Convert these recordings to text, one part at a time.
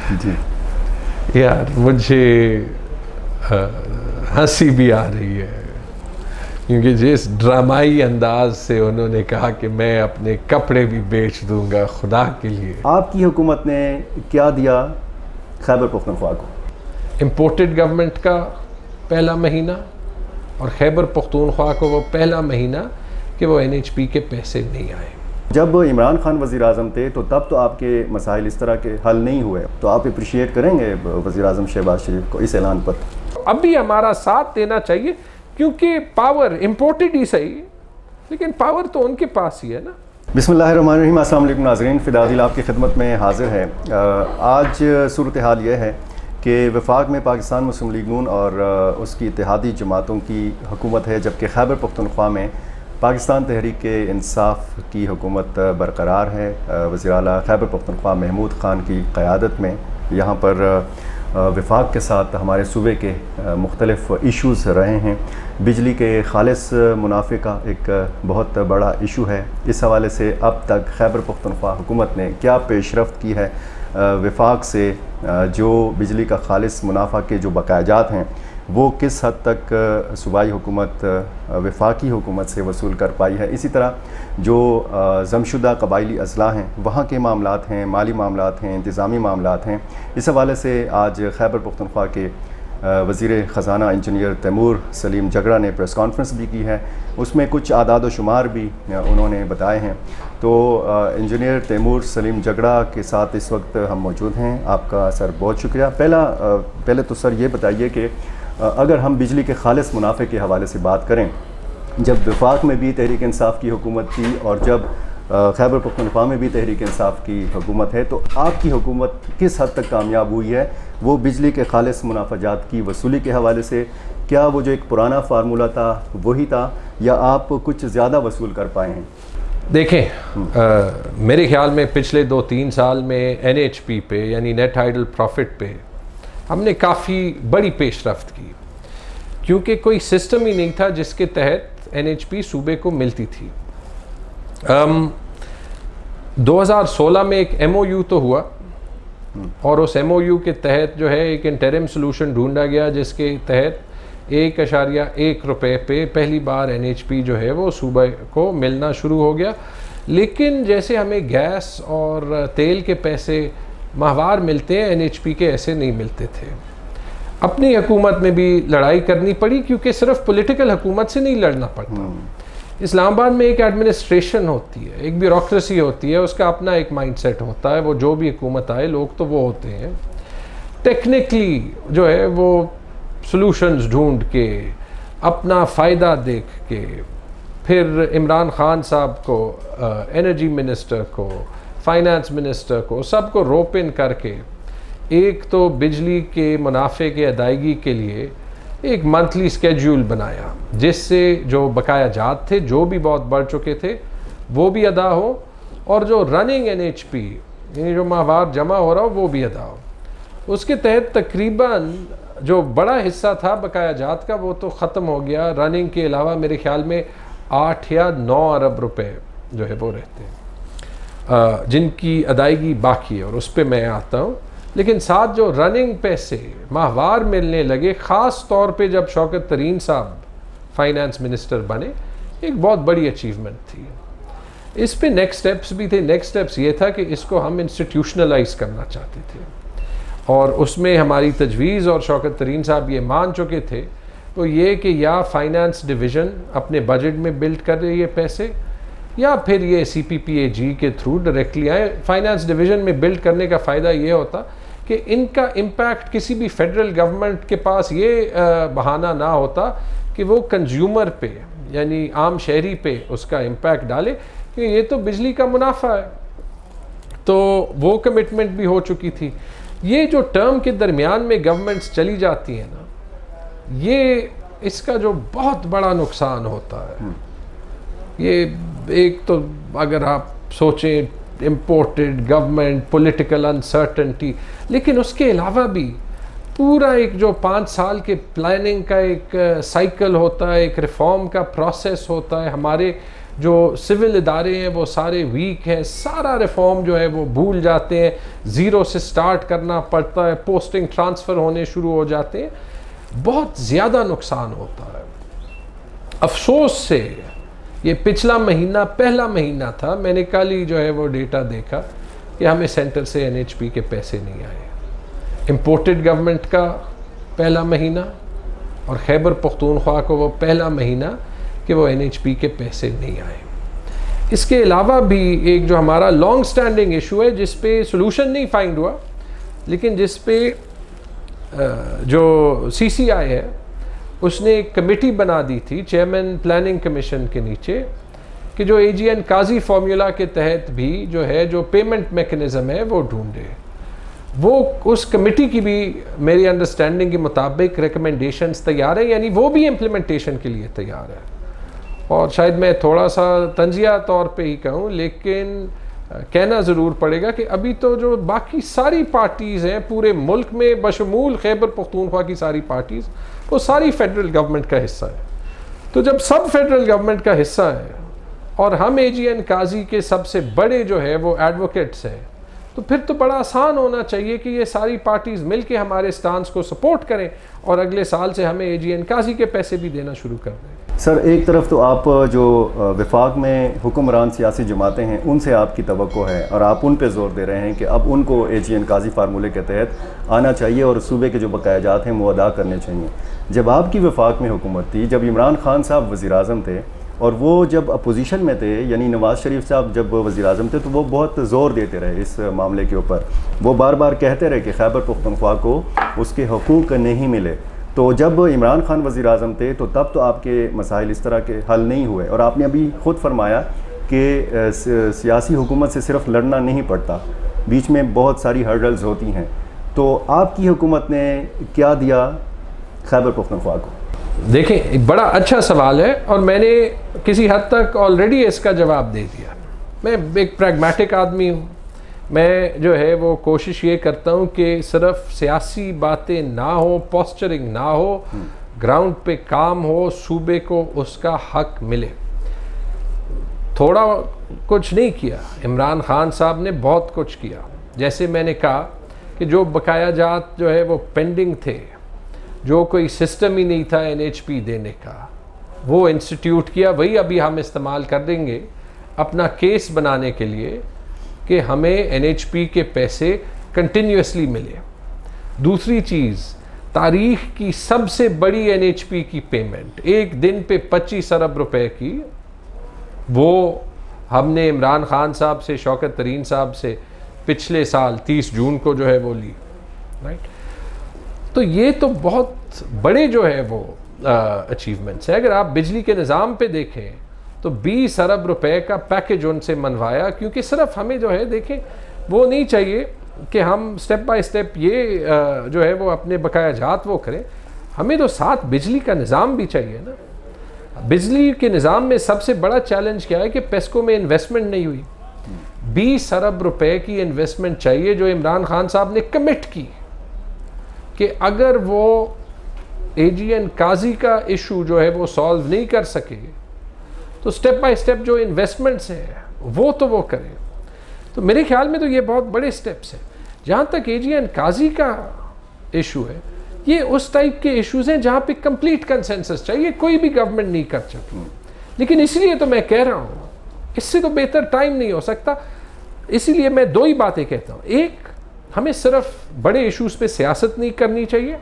जी यार, मुझे हंसी भी आ रही है क्योंकि जिस ड्रामाई अंदाज से उन्होंने कहा कि मैं अपने कपड़े भी बेच दूंगा खुदा के लिए। आपकी हुकूमत ने क्या दिया खैबर पख्तूनख्वा को? इम्पोर्टेड गवर्नमेंट का पहला महीना और खैबर पख्तूनख्वा को वो पहला महीना कि वो NHP के पैसे नहीं आए। जब इमरान खान वज़ीर आज़म थे तो तब तो आपके मसाइल इस तरह के हल नहीं हुए, तो आप अप्रिशिएट करेंगे वज़ीर आज़म शहबाज शरीफ को इस ऐलान पर? अभी हमारा साथ देना चाहिए क्योंकि पावर इम्पोर्टेड ही सही लेकिन पावर तो उनके पास ही है ना। बिस्मिल्लाहिर्रहमानिर्रहीम। अस्सलाम वालेकुम नाज़रीन, फ़िदा दिल आपकी खिदमत में हाजिर है। आज सूरत हाल ये है कि वफाक में पाकिस्तान मुस्लिम लीग नून और उसकी इत्तेहादी जमातों की हुकूमत है, जबकि खैबर पख्तूनख्वा में पाकिस्तान तहरीक इंसाफ की हुकूमत बरकरार है। वज़ीर आला खैबर पख्तूनख्वा महमूद ख़ान की क़यादत में यहाँ पर वफाक के साथ हमारे सूबे के मुख्तलिफ़ इशूज़ रहे हैं। बिजली के खालिस मुनाफे का एक बहुत बड़ा इशू है। इस हवाले से अब तक खैबर पख्तूनख्वा हुकूमत ने क्या पेशरफ्त की है, वफाक से जो बिजली का खालिस मुनाफा के जो बकायाजात हैं वो किस हद तक सूबाई हुकूमत वफाकी हुकूमत से वसूल कर पाई है, इसी तरह जो ज़मशुदा कबायली अज़ला हैं वहाँ के मामलात हैं, माली मामलात हैं, इंतज़ामी मामलात हैं। इस हवाले से आज खैबर पख्तूनख्वा के वज़ीर ख़ज़ाना इंजीनियर तैमूर सलीम जगड़ा ने प्रेस कॉन्फ्रेंस भी की है, उसमें कुछ आदाद व शुमार भी उन्होंने बताए हैं। तो इंजीनियर तैमूर सलीम जगड़ा के साथ इस वक्त हम मौजूद हैं। आपका सर बहुत शुक्रिया। पहले तो सर ये बताइए कि अगर हम बिजली के खालिस मुनाफे के हवाले से बात करें, जब वफाक में भी तहरीक इंसाफ की हुकूमत थी और जब खैबर पख्तूनख्वा में भी तहरीक इंसाफ की हुकूमत है, तो आपकी हुकूमत किस हद तक कामयाब हुई है वो बिजली के खालिस मुनाफाजात की वसूली के हवाले से? क्या वो जो एक पुराना फार्मूला था वही था या आप कुछ ज़्यादा वसूल कर पाए हैं? देखें, मेरे ख्याल में पिछले 2-3 साल में NHP पे यानी नेट आइडल प्रॉफिट पे हमने काफ़ी बड़ी पेशरफ्त की क्योंकि कोई सिस्टम ही नहीं था जिसके तहत NHP सूबे को मिलती थी। 2016 में एक MOU तो हुआ और उस MOU के तहत जो है एक इंटरिम सोल्यूशन ढूंढा गया जिसके तहत 1.1 रुपये पे पहली बार NHP जो है वो सूबे को मिलना शुरू हो गया। लेकिन जैसे हमें गैस और तेल के पैसे माहवार मिलते हैं, NHP के ऐसे नहीं मिलते थे। अपनी हुकूमत में भी लड़ाई करनी पड़ी क्योंकि सिर्फ पॉलिटिकल हुकूमत से नहीं लड़ना पड़ता। इस्लामाबाद में एक एडमिनिस्ट्रेशन होती है, एक ब्यूरोक्रेसी होती है, उसका अपना एक माइंडसेट होता है। वो जो भी हुकूमत आए लोग तो वो होते हैं, टेक्निकली जो है वो सॉल्यूशंस ढूंढ के अपना फ़ायदा देख के फिर इमरान खान साहब को, एनर्जी मिनिस्टर को, फाइनेंस मिनिस्टर को, सबको रोप इन करके एक तो बिजली के मुनाफे के अदायगी के लिए एक मंथली स्केड्यूल बनाया जिससे जो बकाया जात थे जो भी बहुत बढ़ चुके थे वो भी अदा हो और जो रनिंग NHP यानी जो माहवार जमा हो रहा हो वो भी अदा हो। उसके तहत तकरीबन जो बड़ा हिस्सा था बकाया जात का वो तो ख़त्म हो गया। रनिंग के अलावा मेरे ख्याल में 8 या 9 अरब रुपए जो है वो रहते हैं जिनकी अदायगी बाकी है और उस पर मैं आता हूँ। लेकिन साथ जो रनिंग पैसे माहवार मिलने लगे, ख़ास तौर पे जब शौकत तरीन साहब फाइनेंस मिनिस्टर बने, एक बहुत बड़ी अचीवमेंट थी। इस पे नेक्स्ट स्टेप्स भी थे। नेक्स्ट स्टेप्स ये था कि इसको हम इंस्टीट्यूशनलाइज करना चाहते थे और उसमें हमारी तजवीज़ और शौकत तरीन साहब ये मान चुके थे वो ये कि या फाइनेंस डिवीज़न अपने बजट में बिल्ड कर रही है पैसे या फिर ये CPPAG के थ्रू डायरेक्टली आए। फाइनेंस डिवीज़न में बिल्ड करने का फ़ायदा ये होता कि इनका इम्पैक्ट किसी भी फेडरल गवर्नमेंट के पास ये बहाना ना होता कि वो कंज्यूमर पे यानी आम शहरी पे उसका इम्पैक्ट डाले कि ये तो बिजली का मुनाफा है। तो वो कमिटमेंट भी हो चुकी थी। ये जो टर्म के दरमियान में गवर्नमेंट्स चली जाती हैं ना, ये इसका जो बहुत बड़ा नुकसान होता है। ये एक तो अगर आप सोचें इम्पोर्टेड गवर्नमेंट, पॉलिटिकल अनसर्टेनिटी, लेकिन उसके अलावा भी पूरा एक जो 5 साल के प्लानिंग का एक साइकिल होता है, एक रिफॉर्म का प्रोसेस होता है। हमारे जो सिविल इदारे हैं वो सारे वीक हैं, सारा रिफॉर्म जो है वो भूल जाते हैं, ज़ीरो से स्टार्ट करना पड़ता है, पोस्टिंग ट्रांसफ़र होने शुरू हो जाते हैं, बहुत ज़्यादा नुकसान होता है। अफसोस से ये पिछला महीना पहला महीना था, मैंने कल ही जो है वो डेटा देखा कि हमें सेंटर से NHP के पैसे नहीं आए। इम्पोर्टेड गवर्नमेंट का पहला महीना और खैबर पख्तूनख्वा को वो पहला महीना कि वो NHP के पैसे नहीं आए। इसके अलावा भी एक जो हमारा लॉन्ग स्टैंडिंग इशू है जिस पे सोल्यूशन नहीं फाइंड हुआ, लेकिन जिस पे जो CCI है उसने एक कमेटी बना दी थी चेयरमैन प्लानिंग कमीशन के नीचे कि जो AGN काजी फार्मूला के तहत भी जो है जो पेमेंट मैकेनिज़्म है वो ढूंढे। वो उस कमेटी की भी मेरी अंडरस्टैंडिंग के मुताबिक रिकमेंडेशंस तैयार है, यानी वो भी इम्प्लीमेंटेशन के लिए तैयार है। और शायद मैं थोड़ा सा तंजिया तौर पे ही कहूँ, लेकिन कहना ज़रूर पड़ेगा कि अभी तो जो बाकी सारी पार्टीज़ हैं पूरे मुल्क में बशमूल खैबर पख्तूनख्वा की सारी पार्टीज़, वो सारी फेडरल गवर्नमेंट का हिस्सा है। तो जब सब फेडरल गवर्नमेंट का हिस्सा है और हम AGN काजी के सबसे बड़े जो है वो एडवोकेट्स हैं, तो फिर तो बड़ा आसान होना चाहिए कि ये सारी पार्टीज़ मिलके हमारे स्टांस को सपोर्ट करें और अगले साल से हमें AGN काजी के पैसे भी देना शुरू कर दें। सर, एक तरफ तो आप जो वफाक में हुक्मरान सियासी जमातें हैं उनसे आपकी तवक्को है और आप उन पे ज़ोर दे रहे हैं कि अब उनको AGN काजी फार्मूले के तहत आना चाहिए और सूबे के जो बकायाजात हैं वो अदा करने चाहिए। जब आपकी वफाक में हुकूमत थी, जब इमरान खान साहब वज़ीर-ए-आज़म थे और वो जब अपोजिशन में थे, यानी नवाज़ शरीफ साहब जब वज़ीर-ए-आज़म थे, तो वो बहुत ज़ोर देते रहे इस मामले के ऊपर। वो बार बार कहते रहे कि खैबर पख्तूनख्वा को उसके हकूक़ नहीं मिले। तो जब इमरान खान वज़ीर-ए-आज़म थे तो तब तो आपके मसाइल इस तरह के हल नहीं हुए, और आपने अभी ख़ुद फरमाया कि सियासी हुकूमत से सिर्फ लड़ना नहीं पड़ता, बीच में बहुत सारी हर्डल्स होती हैं। तो आपकी हुकूमत ने क्या दिया खैबर पख्तूनख्वा को? देखें, एक बड़ा अच्छा सवाल है और मैंने किसी हद तक ऑलरेडी इसका जवाब दे दिया। मैं एक प्रैग्मेटिक आदमी हूँ। मैं जो है वो कोशिश ये करता हूँ कि सिर्फ सियासी बातें ना हो, पोस्चरिंग ना हो, ग्राउंड पे काम हो, सूबे को उसका हक मिले। थोड़ा कुछ नहीं किया, इमरान खान साहब ने बहुत कुछ किया। जैसे मैंने कहा कि जो बकायाजात जो है वो पेंडिंग थे, जो कोई सिस्टम ही नहीं था NHP देने का, वो इंस्टीट्यूट किया। वही अभी हम इस्तेमाल कर देंगे अपना केस बनाने के लिए कि हमें NHP के पैसे कंटिन्यूसली मिले। दूसरी चीज़, तारीख की सबसे बड़ी NHP की पेमेंट एक दिन पे 25 अरब रुपए की, वो हमने इमरान खान साहब से, शौकत तरीन साहब से पिछले साल 30 जून को जो है वो ली। राइट, तो ये तो बहुत बड़े जो है वो अचीवमेंट्स है। अगर आप बिजली के निज़ाम पे देखें तो 20 अरब रुपए का पैकेज उनसे मनवाया, क्योंकि सिर्फ हमें जो है देखें वो नहीं चाहिए कि हम स्टेप बाय स्टेप ये जो है वो अपने बकायाजात वो करें, हमें तो साथ बिजली का निज़ाम भी चाहिए ना। बिजली के निज़ाम में सबसे बड़ा चैलेंज क्या है कि पेस्को में इन्वेस्टमेंट नहीं हुई। 20 अरब रुपए की इन्वेस्टमेंट चाहिए जो इमरान खान साहब ने कमिट की कि अगर वो AGN काजी का इशू जो है वो सॉल्व नहीं कर सके तो स्टेप बाय स्टेप जो इन्वेस्टमेंट्स हैं वो तो वो करें। तो मेरे ख्याल में तो ये बहुत बड़े स्टेप्स हैं। जहाँ तक AGN काजी का इशू है, ये उस टाइप के इश्यूज हैं जहाँ पे कंप्लीट कंसेंसस चाहिए, कोई भी गवर्नमेंट नहीं कर सकती। लेकिन इसलिए तो मैं कह रहा हूँ, इससे तो बेहतर टाइम नहीं हो सकता। इसीलिए मैं दो ही बातें कहता हूँ। एक, हमें सिर्फ बड़े इश्यूज पे सियासत नहीं करनी चाहिए।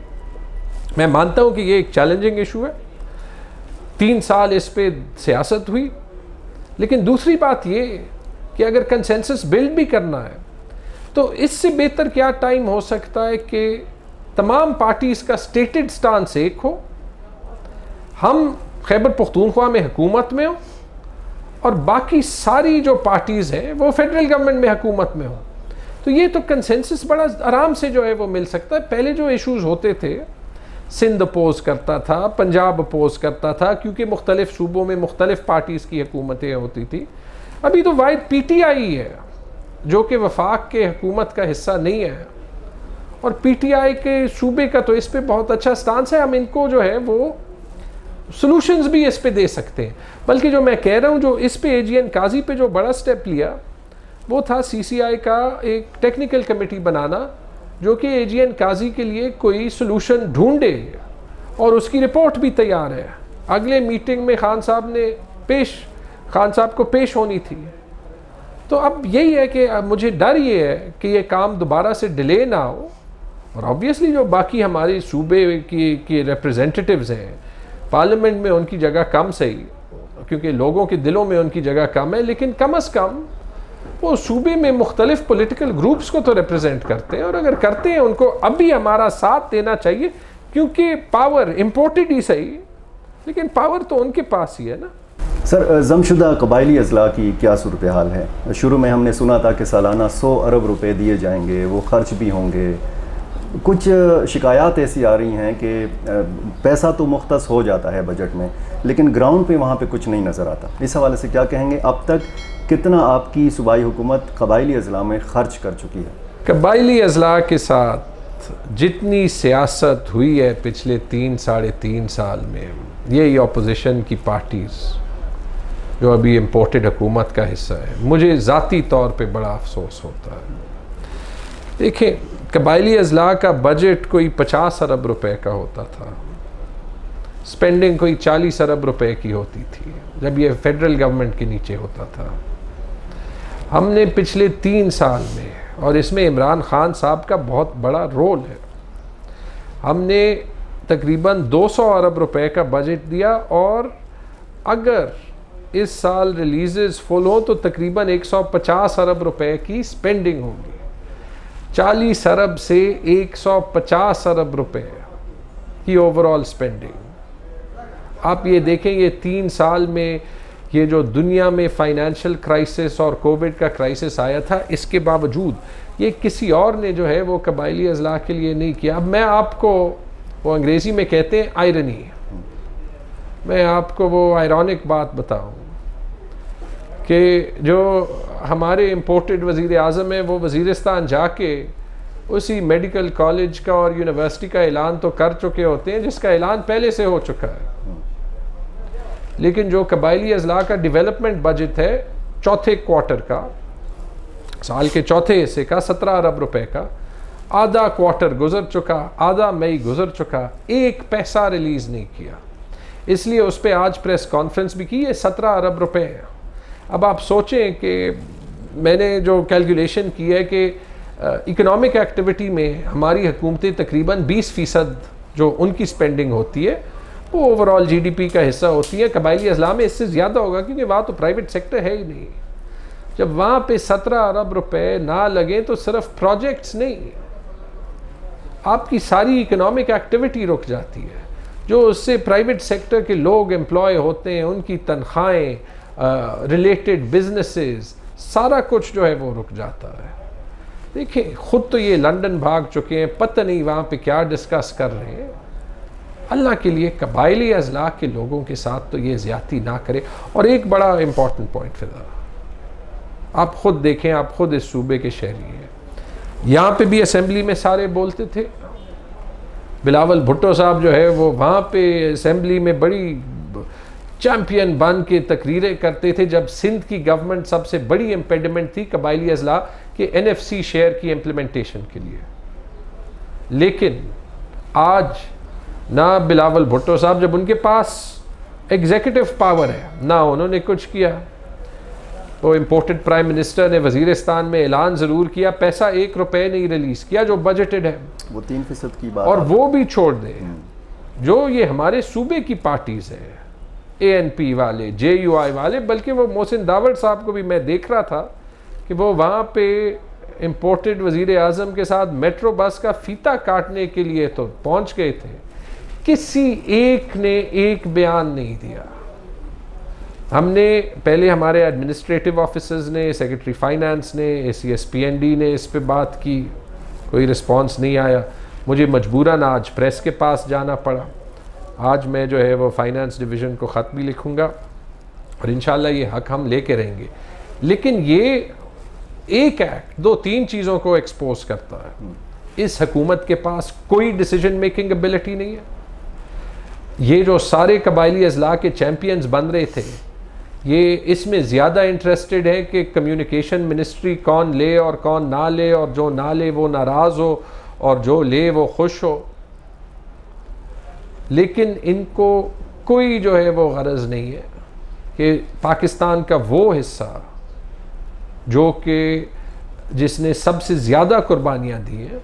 मैं मानता हूँ कि ये एक चैलेंजिंग इशू है, 3 साल इस पे सियासत हुई। लेकिन दूसरी बात ये कि अगर कंसेंसस बिल्ड भी करना है तो इससे बेहतर क्या टाइम हो सकता है कि तमाम पार्टीज़ का स्टेटेड स्टांस एक हो, हम खैबर पख्तूनख्वा में हुकूमत में हो और बाकी सारी जो पार्टीज़ हैं वो फेडरल गवर्नमेंट में हुकूमत में हो। तो ये तो कंसेंसस बड़ा आराम से जो है वो मिल सकता है। पहले जो इश्यूज होते थे, सिंध अपोज करता था, पंजाब अपोज करता था, क्योंकि मुख्तलिफ सूबों में मुख्तलिफ पार्टीज़ की हुकूमतें होती थी। अभी तो वाहिद PTI है जो कि वफाक के हुकूमत का हिस्सा नहीं है, और PTI के सूबे का तो इस पर बहुत अच्छा स्टांस है। हम इनको जो है वो सॉल्यूशंस भी इस पे दे सकते हैं। बल्कि जो मैं कह रहा हूँ, जो इस पे AGN काजी पे जो बड़ा स्टेप लिया वो था CCI का एक टेक्निकल कमेटी बनाना जो कि AGN काजी के लिए कोई सॉल्यूशन ढूंढे, और उसकी रिपोर्ट भी तैयार है। अगले मीटिंग में खान साहब को पेश होनी थी। तो अब यही है कि अब मुझे डर ये है कि ये काम दोबारा से डिले ना हो, और ऑब्वियसली जो बाकी हमारे सूबे की रिप्रेजेंटेटिव्स हैं पार्लियामेंट में, उनकी जगह कम सही, क्योंकि लोगों के दिलों में उनकी जगह कम है, लेकिन कम अज़ कम वो सूबे में मुख्तलिफ पॉलिटिकल ग्रुप्स को तो रिप्रेजेंट करते हैं, और अगर करते हैं उनको अब भी हमारा साथ देना चाहिए, क्योंकि पावर इम्पोर्टेड ही सही, लेकिन पावर तो उनके पास ही है ना। सर, जमशुदा कबायली अजला की क्या सूरत हाल है? शुरू में हमने सुना था कि सालाना 100 अरब रुपए दिए जाएंगे, वो खर्च भी होंगे। कुछ शिकायत ऐसी आ रही हैं कि पैसा तो मुख्तस हो जाता है बजट में, लेकिन ग्राउंड पे वहाँ पे कुछ नहीं नज़र आता। इस हवाले से क्या कहेंगे? अब तक कितना आपकी सूबाई हुकूमत कबायली अजला में खर्च कर चुकी है? कबायली अजला के साथ जितनी सियासत हुई है पिछले 3-3.5 साल में, यही अपोजिशन की पार्टीज़ जो अभी इम्पोर्टेड हुकूमत का हिस्सा है, मुझे ज़ाती तौर पे बड़ा अफसोस होता है। देखिए, कबायली अजला का बजट कोई 50 अरब रुपए का होता था, स्पेंडिंग कोई 40 अरब रुपए की होती थी जब ये फेडरल गवर्नमेंट के नीचे होता था। हमने पिछले 3 साल में, और इसमें इमरान खान साहब का बहुत बड़ा रोल है, हमने तकरीबन 200 अरब रुपए का बजट दिया, और अगर इस साल रिलीज़ फुल हो तो तकरीबन 150 अरब रुपए की स्पेंडिंग होगी। 40 अरब से 150 अरब रुपए की ओवरऑल स्पेंडिंग। आप ये देखें, ये 3 साल में ये जो दुनिया में फाइनेंशियल क्राइसिस और कोविड का क्राइसिस आया था, इसके बावजूद ये किसी और ने जो है वो कबायली अजला के लिए नहीं किया। अब मैं आपको, वो अंग्रेज़ी में कहते हैं आयरनी, मैं आपको वो आयरॉनिक बात बताऊं कि जो हमारे इम्पोर्टेड वज़ीर आज़म है, वो वज़ीरिस्तान जाके उसी मेडिकल कॉलेज का और यूनिवर्सिटी का ऐलान तो कर चुके होते हैं जिसका ऐलान पहले से हो चुका है, लेकिन जो कबायली अजला का डेवलपमेंट बजट है चौथे क्वार्टर का, साल के चौथे हिस्से का 17 अरब रुपए का, आधा क्वार्टर गुजर चुका, आधा मई गुजर चुका, 1 पैसा रिलीज़ नहीं किया। इसलिए उस पर आज प्रेस कॉन्फ्रेंस भी की है, 17 अरब रुपए है। अब आप सोचें कि मैंने जो कैलकुलेशन की है कि इकोनॉमिक एक्टिविटी में हमारी हुकूमतें तकरीबन 20% जो उनकी स्पेंडिंग होती है वो ओवरऑल GDP का हिस्सा होती है। कबायली अजला में इससे ज़्यादा होगा, क्योंकि वहाँ तो प्राइवेट सेक्टर है ही नहीं। जब वहाँ पे 17 अरब रुपए ना लगे तो सिर्फ प्रोजेक्ट्स नहीं, आपकी सारी इकोनॉमिक एक्टिविटी रुक जाती है। जो उससे प्राइवेट सेक्टर के लोग एम्प्लॉय होते हैं, उनकी तनख्वाहें, रिलेटेड बिजनेसेस, सारा कुछ जो है वो रुक जाता है। देखिए, ख़ुद तो ये लंदन भाग चुके हैं, पता नहीं वहाँ पे क्या डिस्कस कर रहे हैं। अल्लाह के लिए कबायली अजला के लोगों के साथ तो ये ज़्यादती ना करें। और एक बड़ा इम्पॉर्टेंट पॉइंट फिदा, आप ख़ुद देखें, आप ख़ुद इस सूबे के शहरी हैं, यहाँ पे भी असेंबली में सारे बोलते थे। बिलावल भुट्टो साहब जो है वो वहाँ पे असेंबली में बड़ी चैम्पियन बन के तकरीरें करते थे जब सिंध की गवर्नमेंट सबसे बड़ी इम्पेडिमेंट थी कबायली अजला के NFC शेयर की इम्प्लीमेंटेशन के लिए। लेकिन आज ना बिलावल भुट्टो साहब, जब उनके पास एग्जीक्यूटिव पावर है, ना उन्होंने कुछ किया। वो इम्पोर्टेड प्राइम मिनिस्टर ने वजीरिस्तान में ऐलान ज़रूर किया, पैसा 1 रुपये नहीं रिलीज़ किया जो बजटेड है, वो 3% की बात, और वो भी छोड़ दे। जो ये हमारे सूबे की पार्टीज़ हैं, ANP वाले, JUI वाले, बल्कि वो मोहसिन दावड़ साहब को भी मैं देख रहा था कि वो वहाँ पे इम्पोर्टेड वज़ीर आज़म के साथ मेट्रो बस का फीता काटने के लिए तो पहुँच गए थे। किसी एक ने एक बयान नहीं दिया। हमने पहले हमारे एडमिनिस्ट्रेटिव ऑफिसर्स ने, सेक्रेटरी फाइनेंस ने, ACS PND ने इस पे बात की, कोई रिस्पांस नहीं आया। मुझे मजबूरन आज प्रेस के पास जाना पड़ा। आज मैं जो है वो फाइनेंस डिवीज़न को ख़त भी लिखूँगा और इंशाल्लाह ये हक हम लेके रहेंगे। लेकिन ये एक एक्ट 2-3 चीज़ों को एक्सपोज करता है। इस हुकूमत के पास कोई डिसीजन मेकिंग एबिलिटी नहीं है। ये जो सारे कबायली अजला के चैम्पियंस बन रहे थे, ये इसमें ज़्यादा इंटरेस्टेड है कि कम्युनिकेशन मिनिस्ट्री कौन ले और कौन ना ले, और जो ना ले वो नाराज़ हो और जो ले वो खुश हो। लेकिन इनको कोई जो है वो गरज नहीं है कि पाकिस्तान का वो हिस्सा जो कि जिसने सबसे ज़्यादा कुर्बानियाँ दी हैं,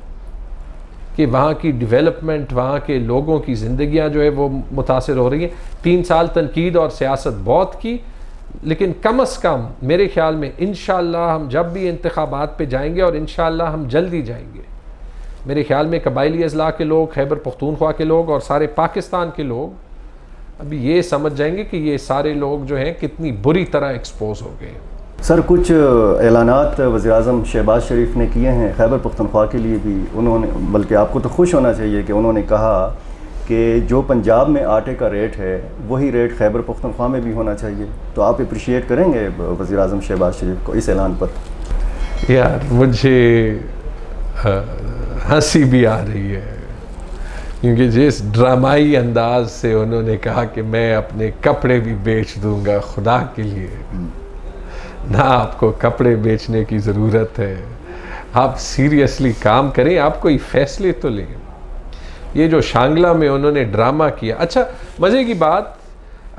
कि वहाँ की डेवलपमेंट, वहाँ के लोगों की ज़िंदगियाँ जो है वो मुतासिर हो रही हैं। 3 साल तनकीद और सियासत बहुत की, लेकिन कम अज़ कम मेरे ख्याल में इंशाअल्लाह हम जब भी इंतखाबात पे जाएंगे, और इंशाअल्लाह हम जल्दी जाएंगे, मेरे ख्याल में कबायली अजला के लोग, खैबर पख्तूनख्वा के लोग और सारे पाकिस्तान के लोग अभी ये समझ जाएंगे कि ये सारे लोग जो हैं कितनी बुरी तरह एक्सपोज हो गए। सर, कुछ ऐलानात वज़ीर-ए-आज़म शहबाज शरीफ ने किए हैं खैबर पख्तूनख्वा के लिए भी। उन्होंने, बल्कि आपको तो खुश होना चाहिए कि उन्होंने कहा कि जो पंजाब में आटे का रेट है वही रेट खैबर पख्तूनख्वा में भी होना चाहिए। तो आप अप्रिशिएट करेंगे वज़ीर-ए-आज़म शहबाज शरीफ को इस ऐलान पर? यार मुझे हंसी भी आ रही है, क्योंकि जिस ड्रामाई अंदाज से उन्होंने कहा कि मैं अपने कपड़े भी बेच दूंगा खुदा के लिए, ना आपको कपड़े बेचने की ज़रूरत है, आप सीरियसली काम करें, आप कोई फैसले तो लें। ये जो शांगला में उन्होंने ड्रामा किया। अच्छा, मज़े की बात,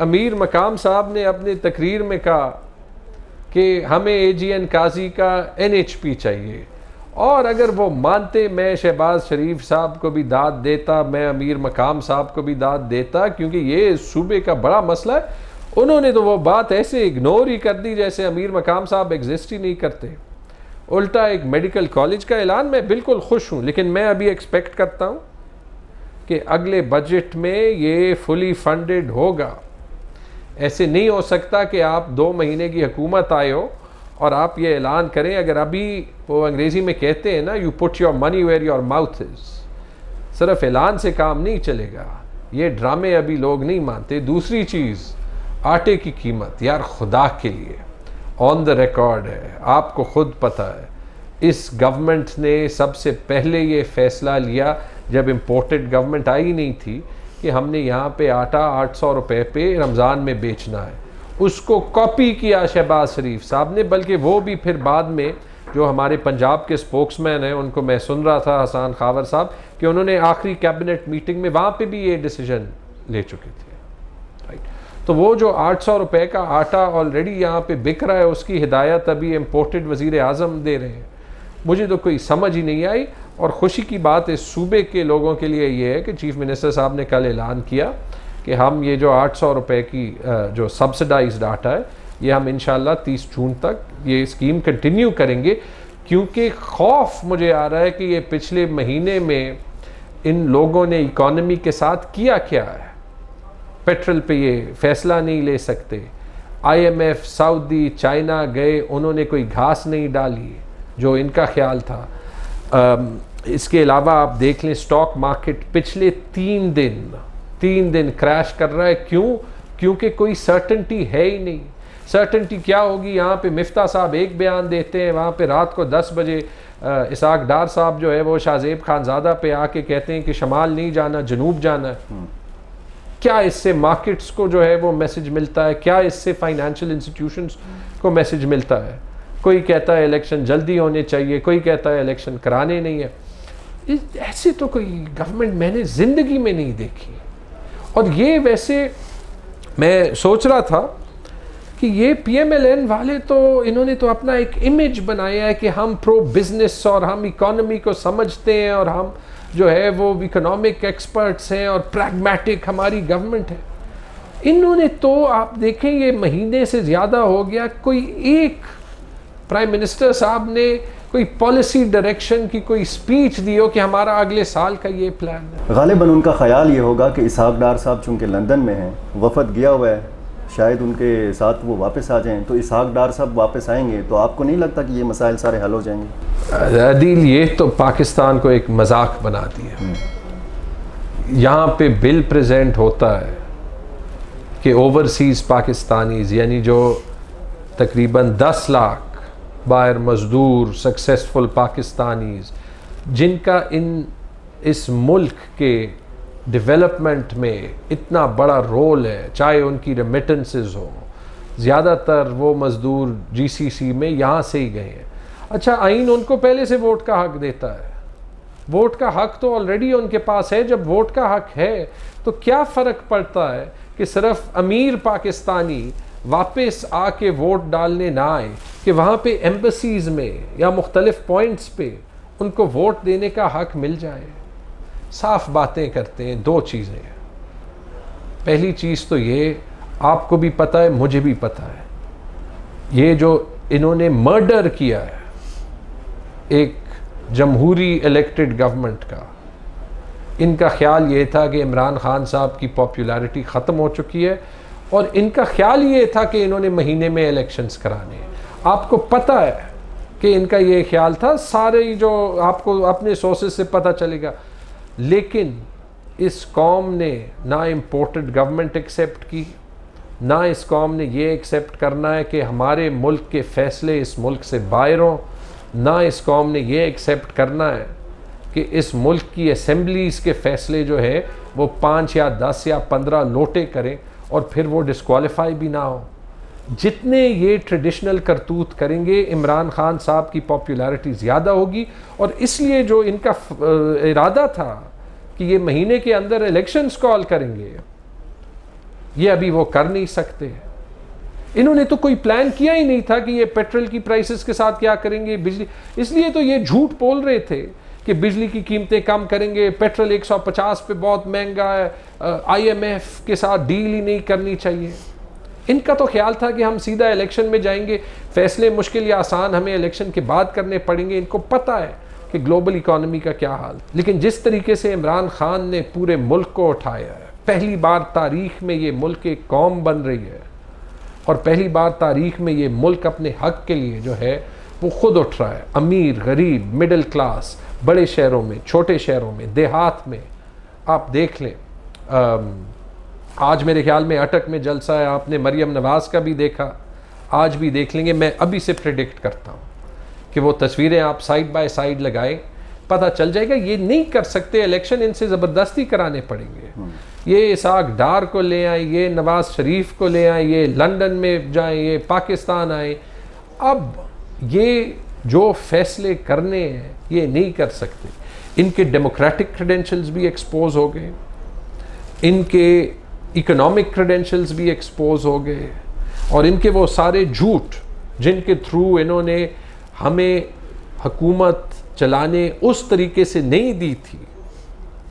अमीर मकाम साहब ने अपने तकरीर में कहा कि हमें AGN काजी का NHP चाहिए, और अगर वो मानते मैं शहबाज शरीफ साहब को भी दाद देता, मैं अमीर मकाम साहब को भी दाद देता, क्योंकि ये सूबे का बड़ा मसला है। उन्होंने तो वो बात ऐसे इग्नोर ही कर दी जैसे अमीर मकाम साहब एग्जिस्ट ही नहीं करते। उल्टा एक मेडिकल कॉलेज का ऐलान, मैं बिल्कुल खुश हूँ, लेकिन मैं अभी एक्सपेक्ट करता हूँ कि अगले बजट में ये फुली फंडेड होगा। ऐसे नहीं हो सकता कि आप 2 महीने की हुकूमत आए हो और आप ये ऐलान करें। अगर अभी वो अंग्रेज़ी में कहते हैं ना, you put your money where your mouth is, सिर्फ ऐलान से काम नहीं चलेगा, ये ड्रामे अभी लोग नहीं मानते। दूसरी चीज़, आटे की कीमत, यार खुदा के लिए ऑन द रिकॉर्ड है, आपको खुद पता है, इस गवर्नमेंट ने सबसे पहले ये फ़ैसला लिया जब इम्पोर्टेड गवर्नमेंट आई नहीं थी कि हमने यहाँ पे आटा 800 रुपये पे रमज़ान में बेचना है। उसको कॉपी किया शहबाज शरीफ साहब ने, बल्कि वो भी फिर बाद में जो हमारे पंजाब के स्पोक्समैन हैं उनको मैं सुन रहा था, हसन खावर साहब, कि उन्होंने आखिरी कैबिनेट मीटिंग में वहाँ पे भी ये डिसीजन ले चुके थे, राइट। तो वो जो 800 रुपये का आटा ऑलरेडी यहाँ पे बिक रहा है, उसकी हिदायत अभी इम्पोर्टेड वज़ीर-ए-आज़म दे रहे हैं। मुझे तो कोई समझ ही नहीं आई। और ख़ुशी की बात इस सूबे के लोगों के लिए ये है कि चीफ़ मिनिस्टर साहब ने कल ऐलान किया कि हम ये जो 800 रुपये की जो सब्सिडाइज्ड आटा है, ये हम इंशाल्लाह 30 जून तक ये स्कीम कंटिन्यू करेंगे, क्योंकि खौफ मुझे आ रहा है कि ये पिछले महीने में इन लोगों ने इकॉनमी के साथ किया क्या है। पेट्रोल पे ये फ़ैसला नहीं ले सकते। IMF, सऊदी, चाइना गए, उन्होंने कोई घास नहीं डाली जो इनका ख्याल था। इसके अलावा आप देख लें, स्टॉक मार्केट पिछले 3 दिन क्रैश कर रहा है। क्यों? क्योंकि कोई सर्टेनिटी है ही नहीं। सर्टेनिटी क्या होगी? यहाँ पे मिफ्ता साहब एक बयान देते हैं, वहाँ पे रात को 10 बजे इसाक डार साहब जो है वो शाहजेब खानज़ादा पे आके कहते हैं कि शमाल नहीं जाना, जनूब जाना है। क्या इससे मार्केट्स को जो है वो मैसेज मिलता है? क्या इससे फाइनेंशियल इंस्टीट्यूशंस को मैसेज मिलता है? कोई कहता है इलेक्शन जल्दी होने चाहिए, कोई कहता है इलेक्शन कराने नहीं है। ऐसी तो कोई गवर्नमेंट मैंने ज़िंदगी में नहीं देखी। और ये वैसे मैं सोच रहा था कि ये PMLN वाले तो इन्होंने तो अपना एक इमेज बनाया है कि हम प्रो बिजनेस और हम इकोनॉमी को समझते हैं और हम जो है वो इकोनॉमिक एक्सपर्ट्स हैं और प्रैग्मेटिक हमारी गवर्नमेंट है। इन्होंने तो आप देखें ये महीने से ज़्यादा हो गया, कोई एक प्राइम मिनिस्टर साहब ने कोई पॉलिसी डायरेक्शन की कोई स्पीच दी हो कि हमारा अगले साल का ये प्लान है। गालिबन उनका ख्याल ये होगा कि इसाक डार साहब चूँकि लंदन में हैं, वफद गया हुआ है, शायद उनके साथ वो वापस आ जाएं, तो इसाक डार साहब वापस आएंगे तो आपको नहीं लगता कि ये मसाइल सारे हल हो जाएंगे? अदील, ये तो पाकिस्तान को एक मजाक बना दिया। यहाँ पे बिल प्रेजेंट होता है कि ओवरसीज़ पाकिस्तानीज़, यानी जो तकरीबन 10 लाख बाहर मज़दूर सक्सेसफुल पाकिस्तानीज़ जिनका इस मुल्क के डेवलपमेंट में इतना बड़ा रोल है, चाहे उनकी रेमिटेंसेस हो, ज़्यादातर वो मज़दूर जीसीसी में यहाँ से ही गए हैं। अच्छा, आइन उनको पहले से वोट का हक देता है, वोट का हक तो ऑलरेडी उनके पास है। जब वोट का हक है तो क्या फ़र्क पड़ता है कि सिर्फ अमीर पाकिस्तानी वापस आके वोट डालने ना आए, कि वहाँ पे एम्बसीज़ में या मुख्तलिफ पॉइंट्स पे उनको वोट देने का हक मिल जाए। साफ बातें करते हैं। दो चीज़ें हैं। पहली चीज़ तो ये, आपको भी पता है, मुझे भी पता है, ये जो इन्होंने मर्डर किया है एक जमहूरी इलेक्टेड गवर्नमेंट का, इनका ख्याल ये था कि इमरान खान साहब की पॉपुलैरिटी ख़त्म हो चुकी है और इनका ख्याल ये था कि इन्होंने महीने में इलेक्शंस कराने हैं। आपको पता है कि इनका ये ख्याल था, सारे जो आपको अपने सोर्सेज से पता चलेगा। लेकिन इस कौम ने ना इम्पोर्टेड गवर्नमेंट एक्सेप्ट की, ना इस कौम ने ये एक्सेप्ट करना है कि हमारे मुल्क के फ़ैसले इस मुल्क से बाहर हों, ना इस कौम ने ये एक्सेप्ट करना है कि इस मुल्क की असेंबलीज़ के फ़ैसले जो है वो 5 या 10 या 15 लोटे करें और फिर वो डिस्क्वालीफाई भी ना हो। जितने ये ट्रेडिशनल करतूत करेंगे, इमरान खान साहब की पॉपुलैरिटी ज़्यादा होगी। और इसलिए जो इनका इरादा था कि ये महीने के अंदर इलेक्शंस कॉल करेंगे, ये अभी वो कर नहीं सकते। इन्होंने तो कोई प्लान किया ही नहीं था कि ये पेट्रोल की प्राइसेस के साथ क्या करेंगे, बिजली। इसलिए तो ये झूठ बोल रहे थे कि बिजली की कीमतें कम करेंगे, पेट्रोल 150 पे बहुत महंगा है, IMF के साथ डील ही नहीं करनी चाहिए। इनका तो ख्याल था कि हम सीधा इलेक्शन में जाएंगे, फैसले मुश्किल या आसान हमें इलेक्शन के बाद करने पड़ेंगे। इनको पता है कि ग्लोबल इकोनॉमी का क्या हाल। लेकिन जिस तरीके से इमरान खान ने पूरे मुल्क को उठाया है, पहली बार तारीख में ये मुल्क एक कौम बन रही है और पहली बार तारीख में ये मुल्क अपने हक के लिए जो है वो खुद उठ रहा है। अमीर, गरीब, मिडिल क्लास, बड़े शहरों में, छोटे शहरों में, देहात में, आप देख लें। आज मेरे ख्याल में अटक में जलसा है, आपने मरियम नवाज़ का भी देखा, आज भी देख लेंगे। मैं अभी से प्रेडिक्ट करता हूँ कि वो तस्वीरें आप साइड बाय साइड लगाएं, पता चल जाएगा। ये नहीं कर सकते इलेक्शन, इनसे ज़बरदस्ती कराने पड़ेंगे। ये इसाक डार को ले आए, ये नवाज़ शरीफ को ले आए, ये लंदन में जाएं, ये पाकिस्तान आए। अब ये जो फैसले करने हैं ये नहीं कर सकते। इनके डेमोक्रेटिक क्रेडेंशियल्स भी एक्सपोज हो गए, इनके इकोनॉमिक क्रेडेंशियल्स भी एक्सपोज हो गए, और इनके वो सारे झूठ जिनके थ्रू इन्होंने हमें हुकूमत चलाने उस तरीके से नहीं दी थी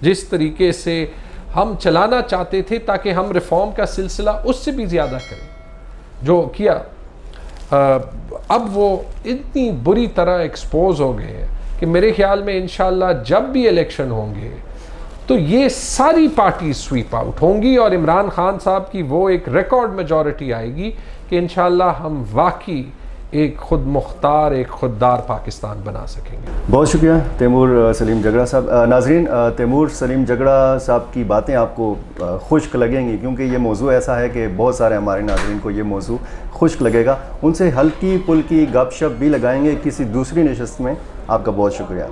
जिस तरीके से हम चलाना चाहते थे, ताकि हम रिफॉर्म का सिलसिला उससे भी ज़्यादा करें जो किया। अब वो इतनी बुरी तरह एक्सपोज हो गए हैं कि मेरे ख्याल में इंशाल्लाह जब भी इलेक्शन होंगे तो ये सारी पार्टी स्वीप आउट होंगी और इमरान खान साहब की वो एक रिकॉर्ड मेजॉरिटी आएगी कि इंशाल्लाह हम वाकई एक खुद मुख्तार, एक खुददार पाकिस्तान बना सकेंगे। बहुत शुक्रिया तैमूर सलीम जगड़ा साहब। नाजरीन, तैमूर सलीम जगड़ा साहब की बातें आपको खुश्क लगेंगी, क्योंकि ये मौजू ऐसा है कि बहुत सारे हमारे नाजरीन को ये मौजू खुश्क लगेगा। उनसे हल्की फुल्की गपशप भी लगाएंगे किसी दूसरी नशस्त में। आपका बहुत शुक्रिया।